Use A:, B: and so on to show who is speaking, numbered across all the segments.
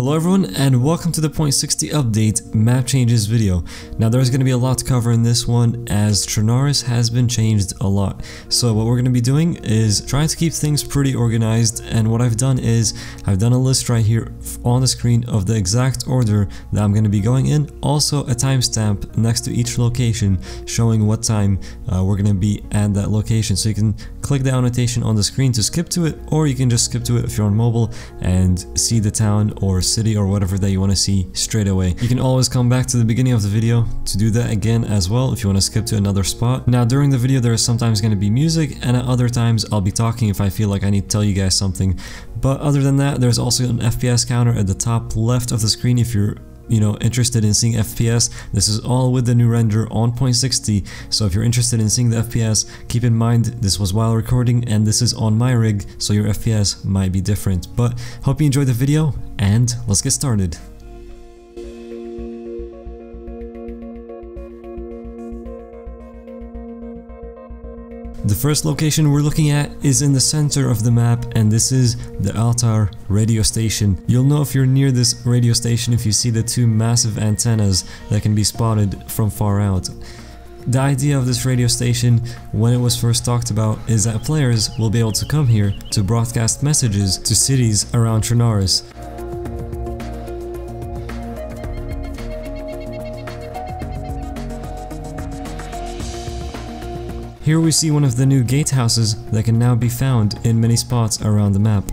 A: Hello everyone and welcome to the 0.60 update map changes video. Now there's going to be a lot to cover in this one as Cherno has been changed a lot. So what we're going to be doing is trying to keep things pretty organized, and what I've done is I've done a list right here on the screen of the exact order that I'm going to be going in. Also a timestamp next to each location showing what time we're going to be at that location. So you can click the annotation on the screen to skip to it, or you can just skip to it if you're on mobile and see the town or city or whatever that you want to see straight away. You can always come back to the beginning of the video to do that again as well if you want to skip to another spot. Now during the video there is sometimes going to be music, and at other times I'll be talking if I feel like I need to tell you guys something. But other than that, there's also an FPS counter at the top left of the screen if you're interested in seeing FPS. This is all with the new render on 0.60, so if you're interested in seeing the FPS, keep in mind this was while recording and this is on my rig, so your FPS might be different. But hope you enjoyed the video and let's get started. The first location we're looking at is in the center of the map, and this is the Altar radio station. You'll know if you're near this radio station if you see the two massive antennas that can be spotted from far out. The idea of this radio station, when it was first talked about, is that players will be able to come here to broadcast messages to cities around Cherno. Here we see one of the new gatehouses that can now be found in many spots around the map.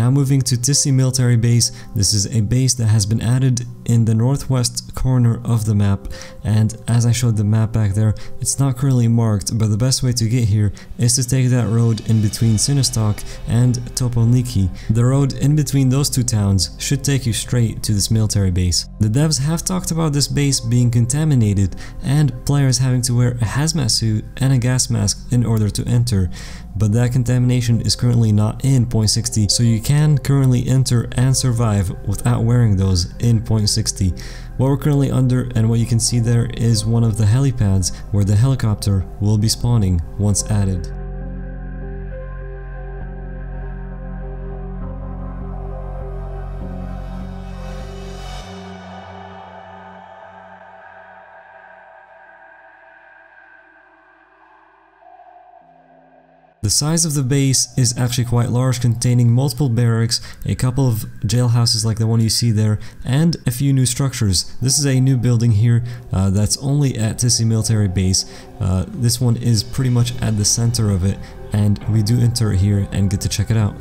A: Now moving to Tisy military base. This is a base that has been added in the northwest corner of the map, and as I showed the map back there, it's not currently marked, but the best way to get here is to take that road in between Sinostok and Toponiki. The road in between those two towns should take you straight to this military base. The devs have talked about this base being contaminated and players having to wear a hazmat suit and a gas mask in order to enter, but that contamination is currently not in point 60, so you can currently enter and survive without wearing those in point 60. What we're currently under and what you can see there is one of the helipads where the helicopter will be spawning once added. The size of the base is actually quite large, containing multiple barracks, a couple of jailhouses like the one you see there, and a few new structures. This is a new building here that's only at Tisy military base. This one is pretty much at the center of it, and we do enter here and get to check it out.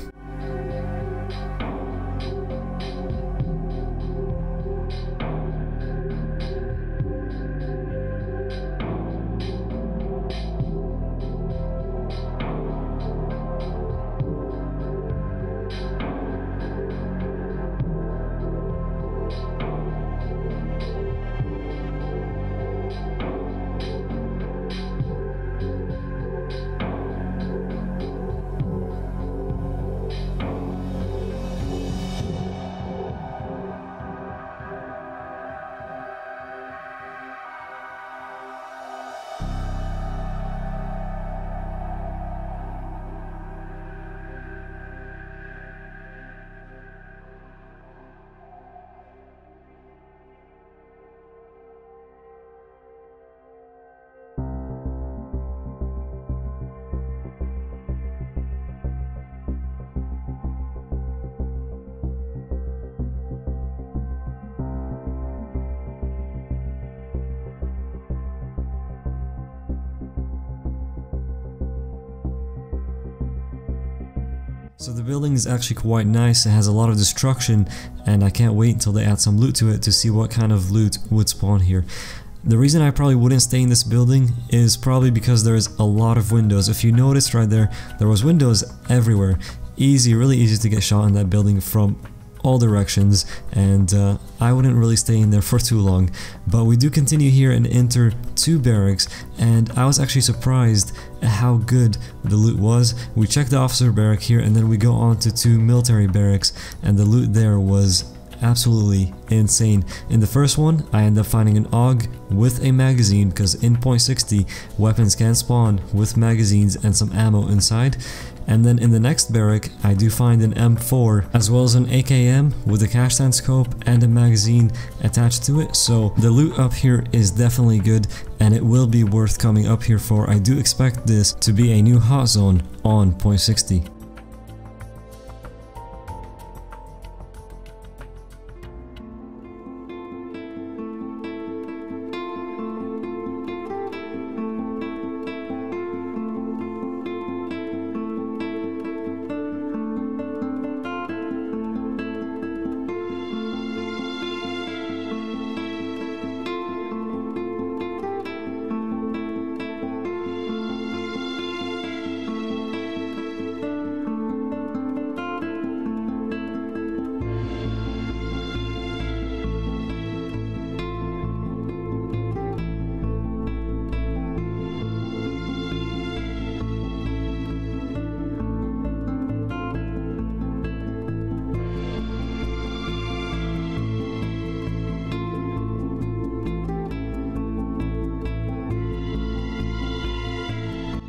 A: So the building is actually quite nice. It has a lot of destruction, and I can't wait until they add some loot to it to see what kind of loot would spawn here. The reason I probably wouldn't stay in this building is probably because there's a lot of windows. If you noticed right there, there was windows everywhere. Really easy to get shot in that building from all directions, and I wouldn't really stay in there for too long. But we do continue here and enter two barracks, and I was actually surprised at how good the loot was. We checked the officer barrack here, and then we go on to two military barracks, and the loot there was absolutely insane. In the first one, I end up finding an AUG with a magazine, because in point 60 weapons can spawn with magazines and some ammo inside. And then in the next barrack, I do find an M4 as well as an AKM with a cash stand scope and a magazine attached to it. So the loot up here is definitely good, and it will be worth coming up here for. I do expect this to be a new hot zone on point 60.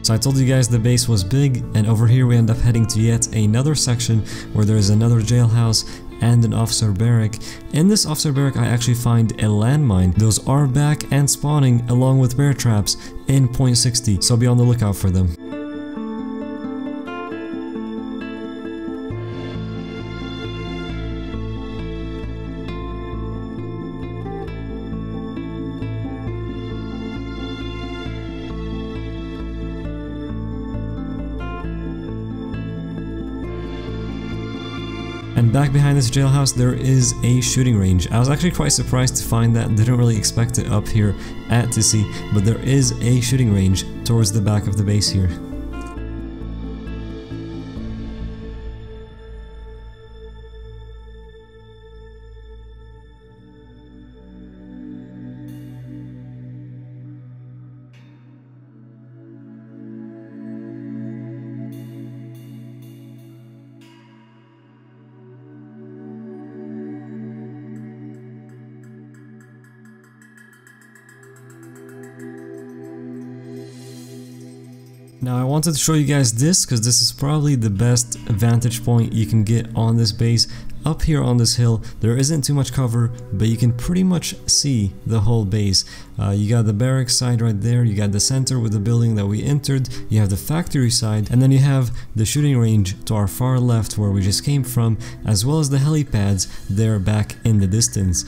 A: So I told you guys the base was big, and over here we end up heading to yet another section where there is another jailhouse and an officer barrack. In this officer barrack I actually find a landmine. Those are back and spawning along with bear traps in point 60, so be on the lookout for them. back behind this jailhouse there is a shooting range. I was actually quite surprised to find that, didn't really expect it up here at Tisy, but there is a shooting range towards the back of the base here. Now I wanted to show you guys this because this is probably the best vantage point you can get on this base. Up here on this hill there isn't too much cover, but you can pretty much see the whole base. You got the barracks side right there, you got the center with the building that we entered, you have the factory side, and then you have the shooting range to our far left where we just came from, as well as the helipads there back in the distance.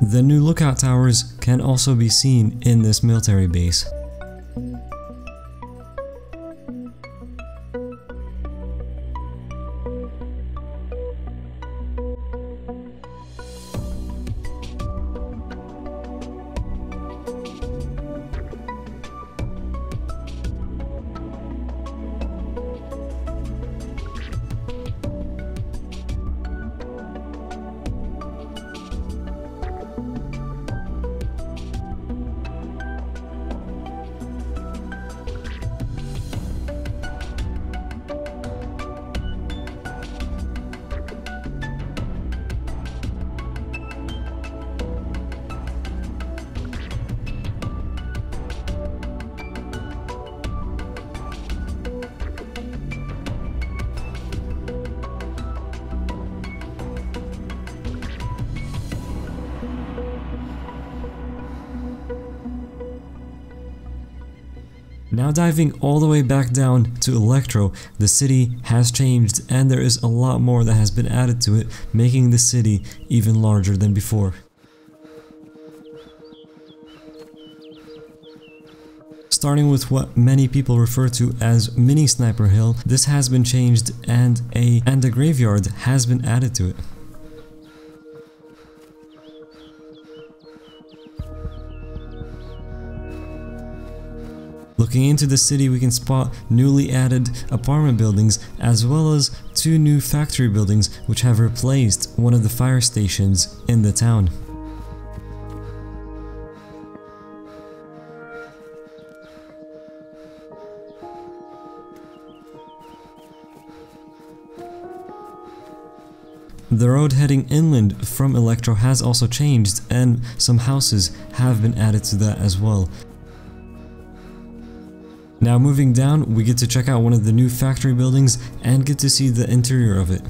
A: The new lookout towers can also be seen in this military base. Now diving all the way back down to Elektro, the city has changed and there is a lot more that has been added to it, making the city even larger than before. Starting with what many people refer to as Mini Sniper Hill, this has been changed and a graveyard has been added to it. Looking into the city, we can spot newly added apartment buildings as well as 2 new factory buildings which have replaced one of the fire stations in the town. The road heading inland from Elektro has also changed and some houses have been added to that as well. Now moving down, we get to check out one of the new factory buildings and get to see the interior of it.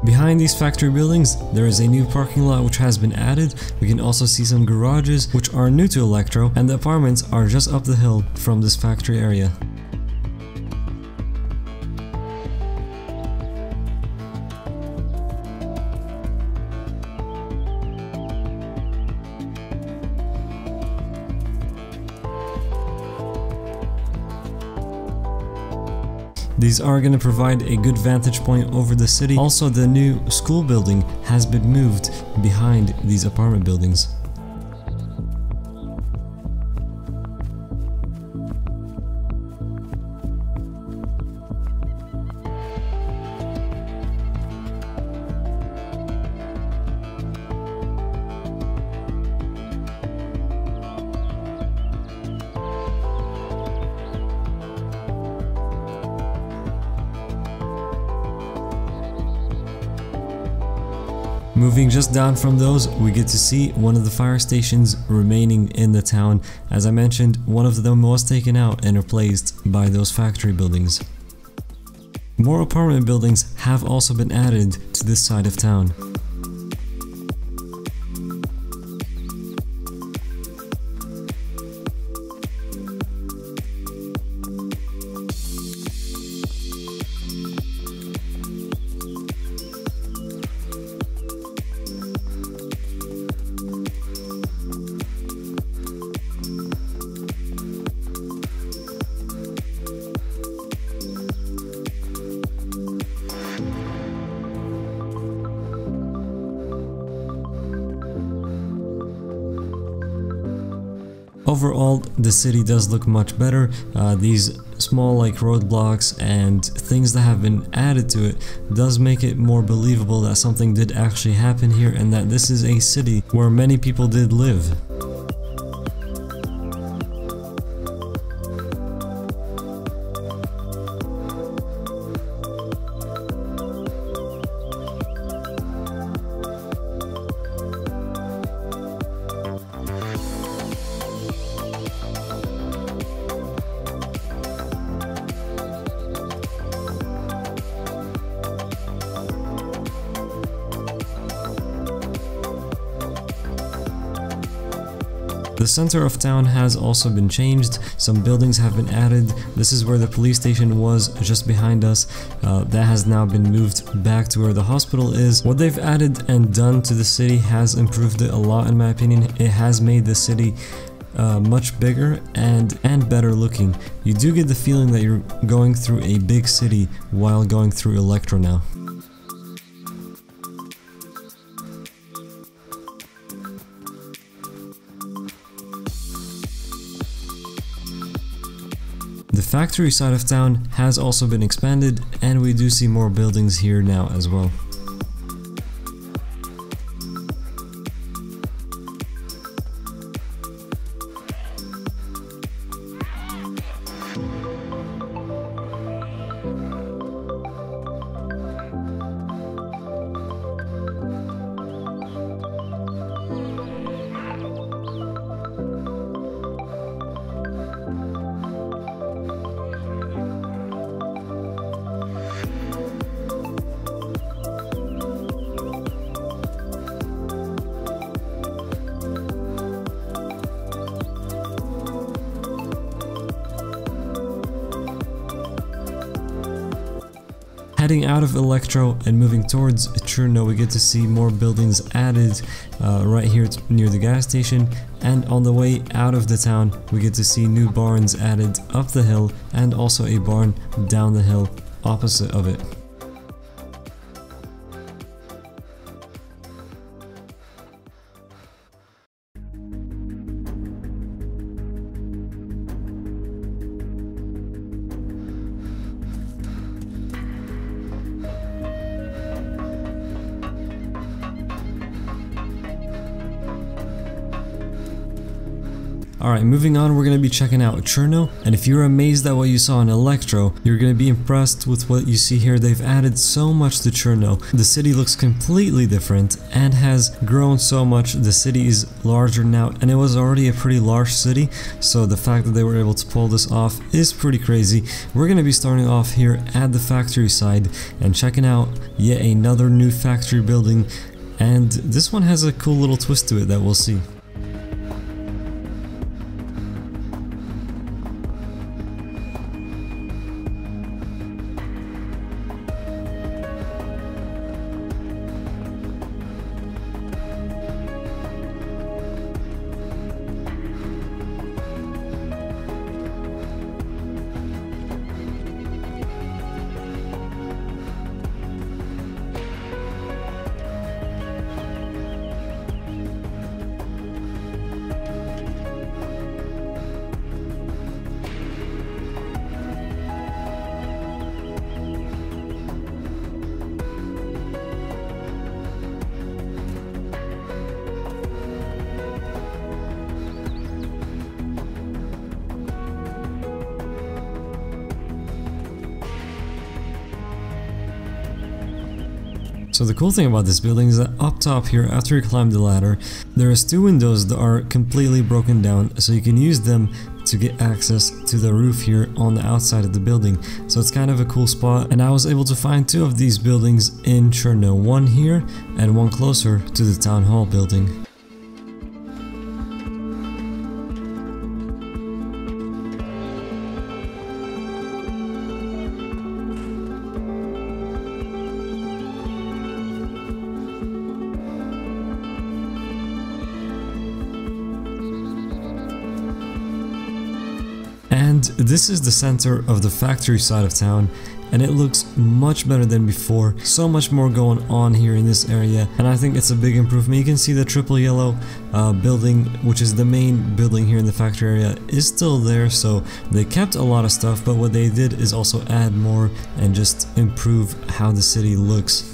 A: Behind these factory buildings, there is a new parking lot which has been added. We can also see some garages which are new to Elektro, and the apartments are just up the hill from this factory area. These are going to provide a good vantage point over the city. Also, the new school building has been moved behind these apartment buildings. Moving just down from those, we get to see one of the fire stations remaining in the town. As I mentioned, one of them was taken out and replaced by those factory buildings. More apartment buildings have also been added to this side of town. Overall, the city does look much better. These small like roadblocks and things that have been added to it does make it more believable that something did actually happen here and that this is a city where many people did live. The center of town has also been changed. Some buildings have been added. This is where the police station was, just behind us. That has now been moved back to where the hospital is. What they've added and done to the city has improved it a lot, in my opinion. It has made the city much bigger and better looking. You do get the feeling that you're going through a big city while going through Elektro now. The factory side of town has also been expanded, and we do see more buildings here now as well. Heading out of Elektro and moving towards Cherno, we get to see more buildings added right here near the gas station, and on the way out of the town we get to see new barns added up the hill and also a barn down the hill opposite of it. Alright, moving on, we're going to be checking out Cherno, and if you're amazed at what you saw in Elektro, you're going to be impressed with what you see here. They've added so much to Cherno. The city looks completely different and has grown so much. The city is larger now, and it was already a pretty large city, so the fact that they were able to pull this off is pretty crazy. We're going to be starting off here at the factory side and checking out yet another new factory building, and this one has a cool little twist to it that we'll see. So the cool thing about this building is that up top here, after you climb the ladder, there is 2 windows that are completely broken down, so you can use them to get access to the roof here on the outside of the building. So it's kind of a cool spot, and I was able to find 2 of these buildings in Cherno, one here and one closer to the town hall building. And this is the center of the factory side of town, and it looks much better than before. So much more going on here in this area, and I think it's a big improvement. You can see the triple yellow building, which is the main building here in the factory area, is still there. So they kept a lot of stuff, but what they did is also add more and just improve how the city looks.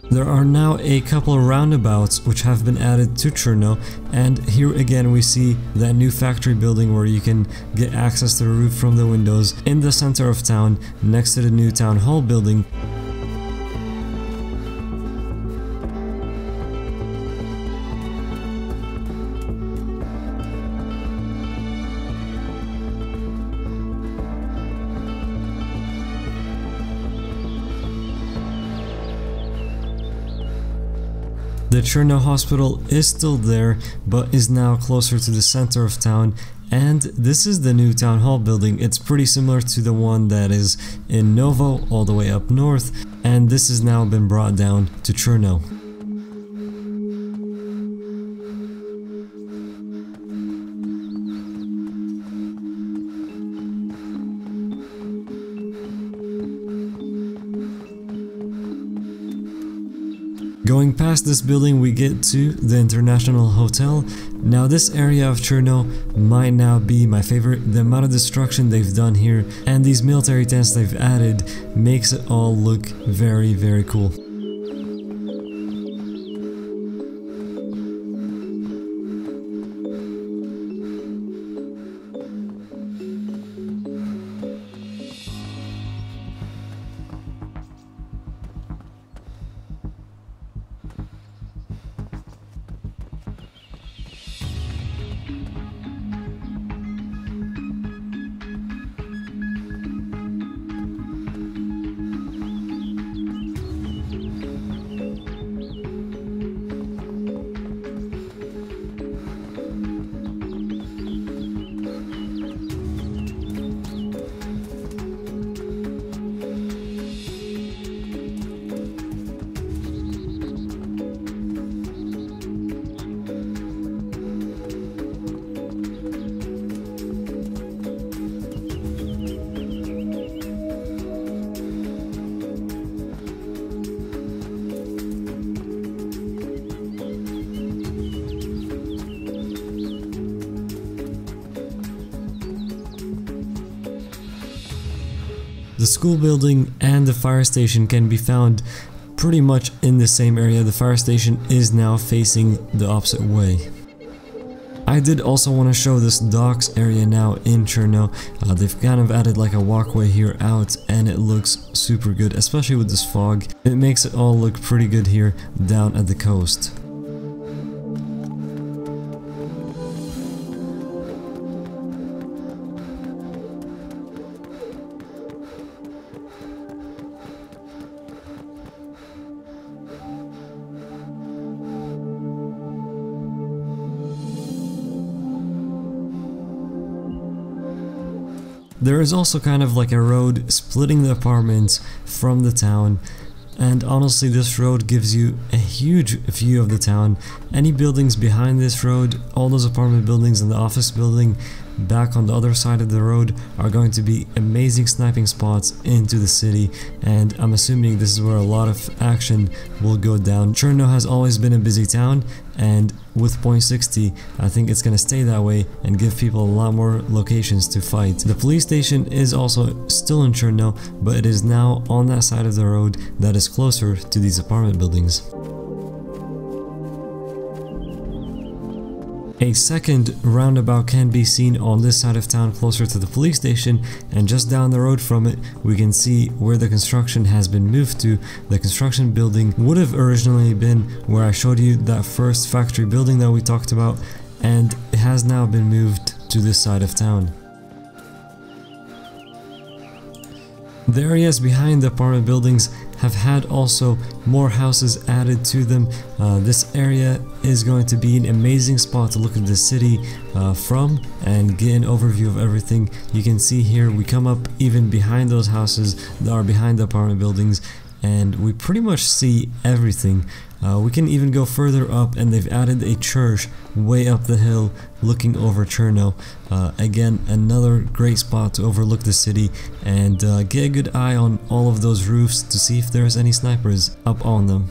A: There are now a couple of roundabouts which have been added to Cherno, and here again we see that new factory building where you can get access to the roof from the windows in the center of town next to the new town hall building. The Cherno hospital is still there, but is now closer to the center of town, and this is the new town hall building. It's pretty similar to the one that is in Novo all the way up north, and this has now been brought down to Cherno. Going past this building we get to the International Hotel. Now this area of Cherno might now be my favorite. The amount of destruction they've done here and these military tents they've added makes it all look very, very cool. The school building and the fire station can be found pretty much in the same area. The fire station is now facing the opposite way. I did also want to show this docks area now in Cherno. They've kind of added like a walkway here out, and it looks super good, especially with this fog. It makes it all look pretty good here down at the coast. There is also kind of like a road splitting the apartments from the town, and honestly this road gives you a huge view of the town. Any buildings behind this road, all those apartment buildings and the office building back on the other side of the road are going to be amazing sniping spots into the city, and I'm assuming this is where a lot of action will go down. Cherno has always been a busy town, and with point 60 I think it's gonna stay that way and give people a lot more locations to fight. The police station is also still in Cherno, but it is now on that side of the road that is closer to these apartment buildings. A second roundabout can be seen on this side of town closer to the police station, and just down the road from it we can see where the construction has been moved to. The construction building would have originally been where I showed you that first factory building that we talked about, and it has now been moved to this side of town. The areas behind the apartment buildings have had also more houses added to them. This area is going to be an amazing spot to look at the city from and get an overview of everything. You can see here we come up even behind those houses that are behind the apartment buildings, and we pretty much see everything. We can even go further up, and they've added a church way up the hill looking over Cherno. Again, another great spot to overlook the city and get a good eye on all of those roofs to see if there's any snipers up on them.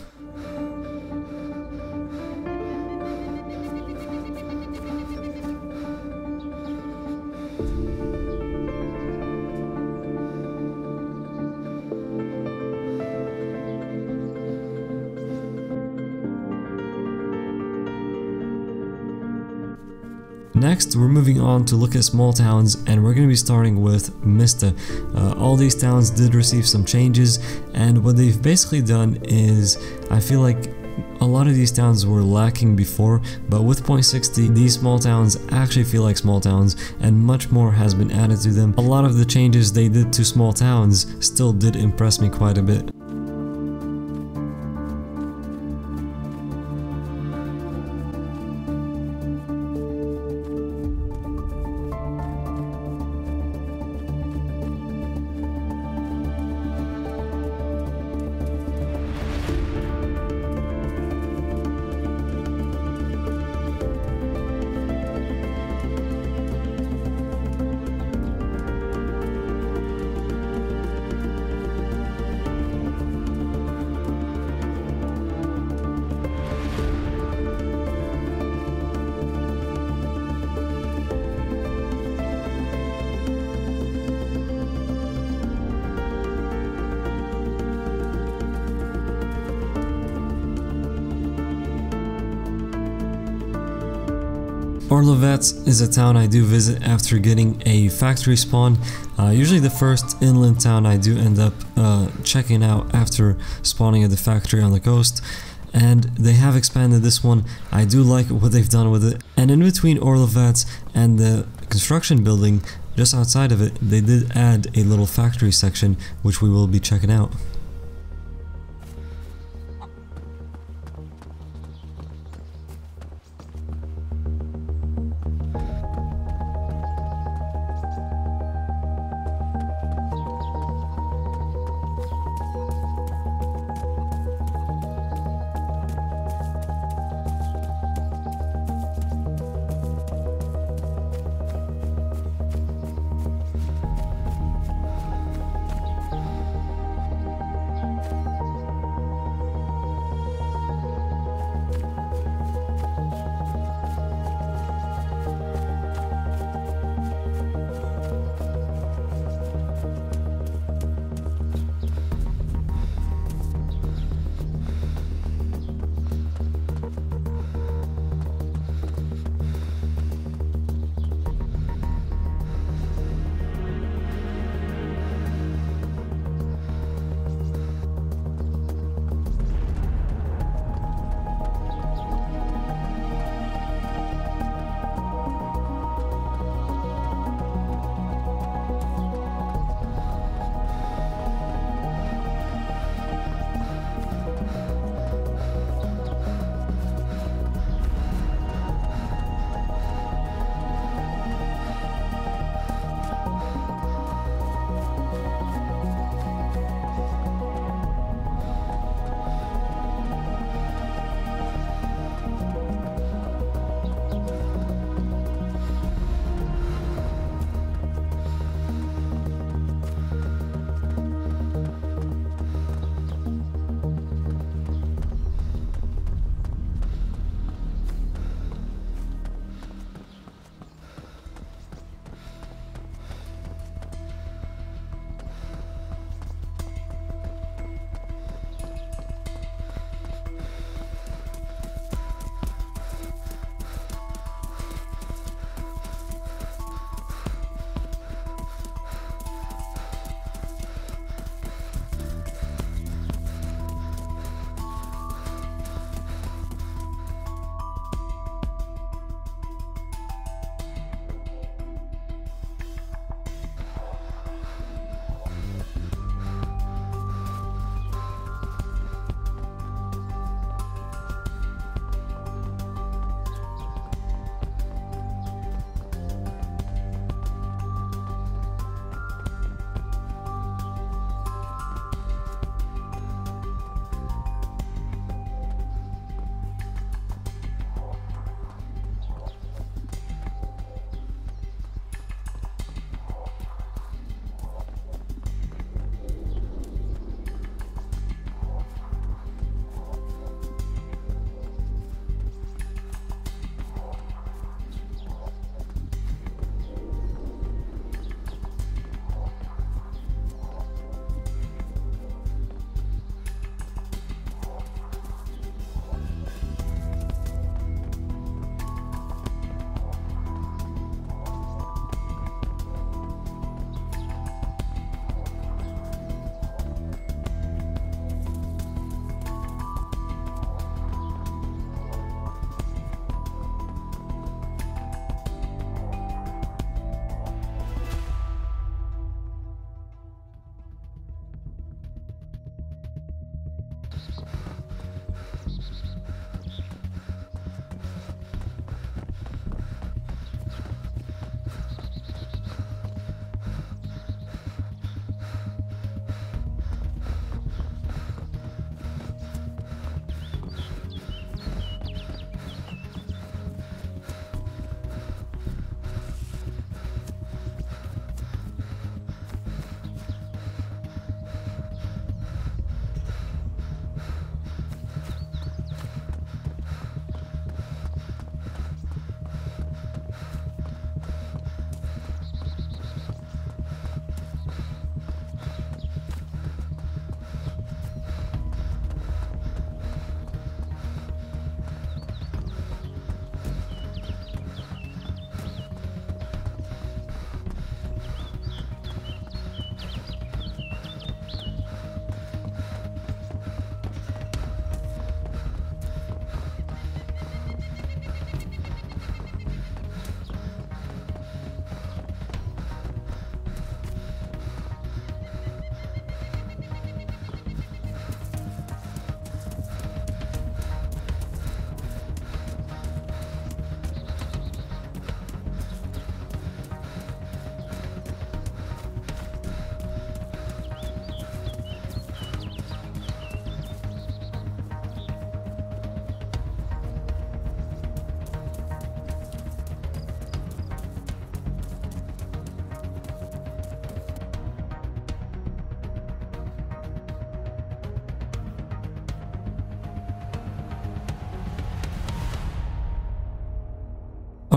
A: Next, we're moving on to look at small towns, and we're going to be starting with Mista. All these towns did receive some changes, and what they've basically done is, I feel like a lot of these towns were lacking before, but with point 60 these small towns actually feel like small towns, and much more has been added to them. A lot of the changes they did to small towns still did impress me quite a bit. Orlovets is a town I do visit after getting a factory spawn. Usually the first inland town I do end up checking out after spawning at the factory on the coast, and they have expanded this one. I do like what they've done with it, and in between Orlovets and the construction building just outside of it, they did add a little factory section which we will be checking out.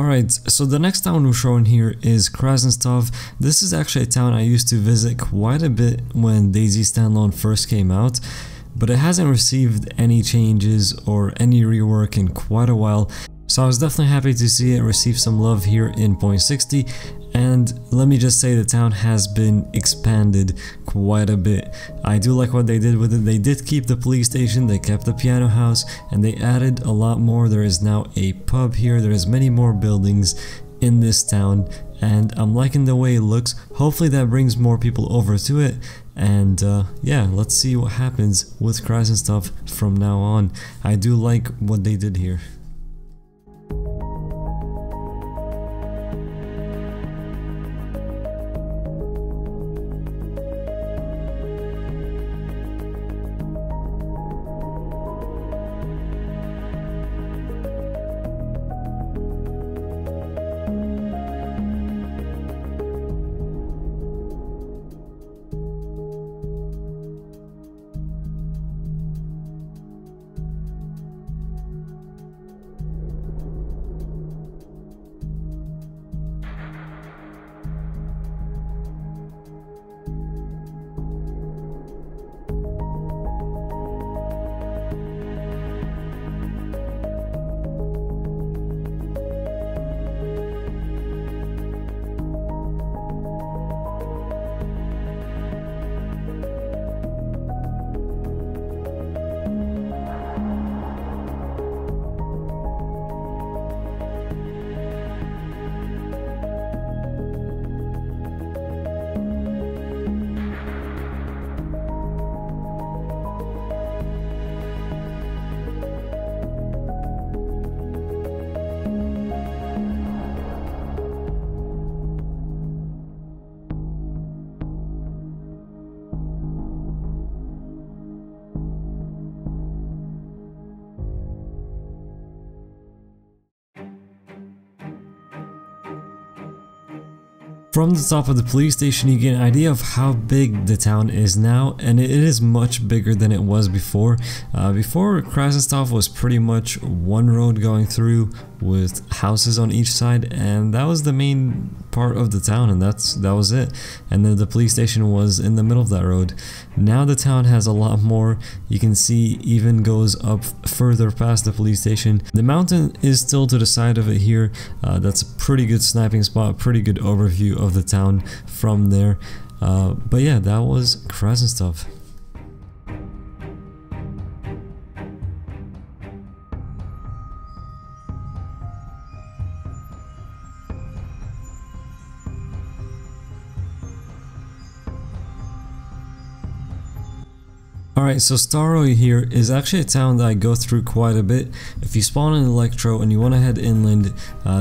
A: Alright, so the next town we're showing here is Krasnostov. This is actually a town I used to visit quite a bit when DayZ Standalone first came out, but it hasn't received any changes or any rework in quite a while, so I was definitely happy to see it receive some love here in 0.60. And let me just say the town has been expanded quite a bit. I do like what they did with it. They did keep the police station, they kept the piano house, and they added a lot more. There is now a pub here, there is many more buildings in this town, and I'm liking the way it looks. Hopefully that brings more people over to it, and yeah, let's see what happens with Krasnostov from now on. I do like what they did here. From the top of the police station you get an idea of how big the town is now, and it is much bigger than it was before. Before, Krasnostov was pretty much one road going through with houses on each side, and that was the main part of the town, and that was it. And then the police station was in the middle of that road. Now the town has a lot more. You can see even goes up further past the police station. The mountain is still to the side of it here. That's a pretty good sniping spot, pretty good overview of the town from there. But yeah, that was Krasnostov. Alright, so Staroy here is actually a town that I go through quite a bit. If you spawn in Elektro and you want to head inland,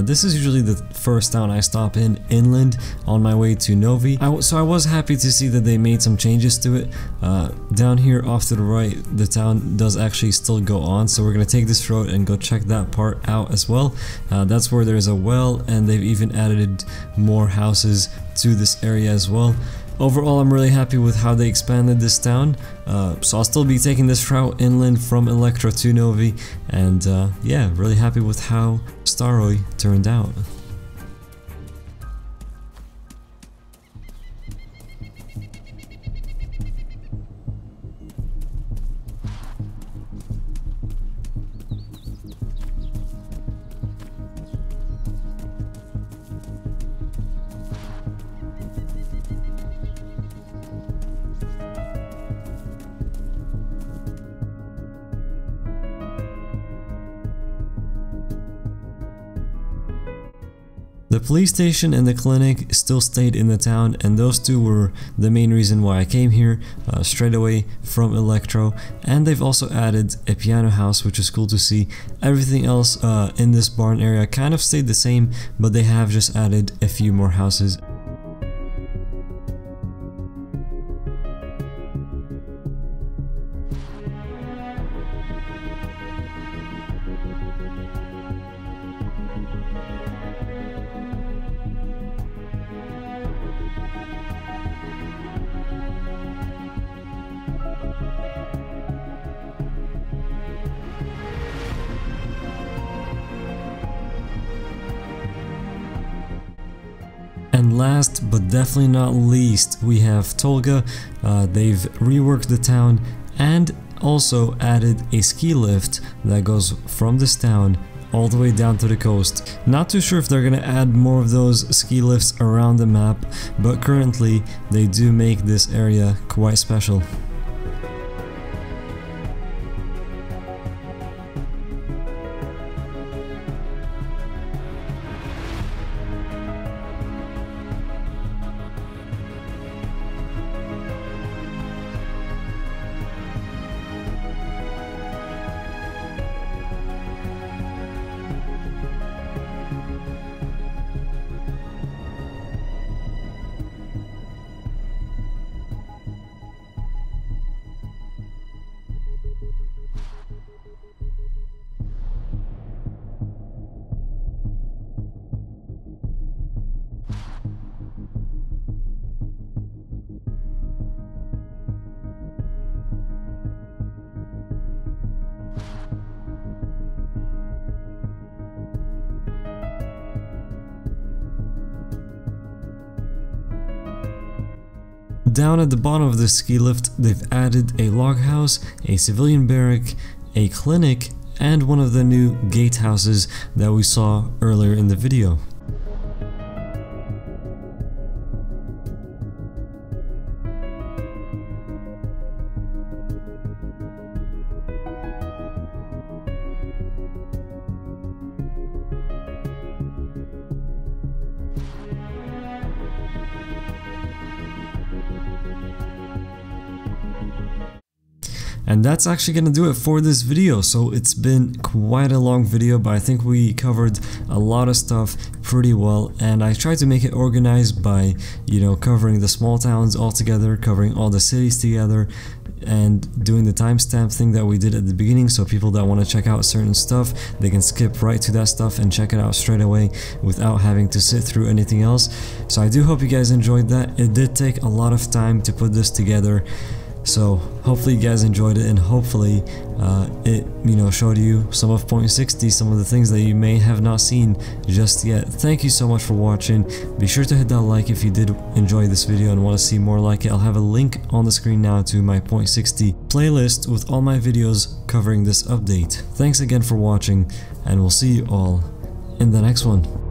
A: this is usually the first town I stop in inland on my way to Novi. So I was happy to see that they made some changes to it. Down here off to the right, the town does actually still go on, so we're going to take this road and go check that part out as well. That's where there's a well, and they've even added more houses to this area as well. Overall, I'm really happy with how they expanded this town, so I'll still be taking this route inland from Elektro to Novi, and yeah, really happy with how Staroy turned out. The police station and the clinic still stayed in the town, and those two were the main reason why I came here straight away from Elektro. And they've also added a piano house, which is cool to see. Everything else in this barn area kind of stayed the same, but they have just added a few more houses. And last but definitely not least, we have Tolga. They've reworked the town and also added a ski lift that goes from this town all the way down to the coast. Not too sure if they're gonna add more of those ski lifts around the map, but currently they do make this area quite special. Down at the bottom of the ski lift, they've added a log house, a civilian barrack, a clinic, and one of the new gatehouses that we saw earlier in the video. And that's actually gonna do it for this video. So it's been quite a long video, but I think we covered a lot of stuff pretty well, and I tried to make it organized by, you know, covering the small towns all together, covering all the cities together, and doing the timestamp thing that we did at the beginning, so people that want to check out certain stuff, they can skip right to that stuff and check it out straight away without having to sit through anything else. So I do hope you guys enjoyed that. It did take a lot of time to put this together, so hopefully you guys enjoyed it, and hopefully it, you know, showed you some of Point 60, some of the things that you may have not seen just yet. Thank you so much for watching. Be sure to hit that like if you did enjoy this video and want to see more like it. I'll have a link on the screen now to my Point 60 playlist with all my videos covering this update. Thanks again for watching, and we'll see you all in the next one.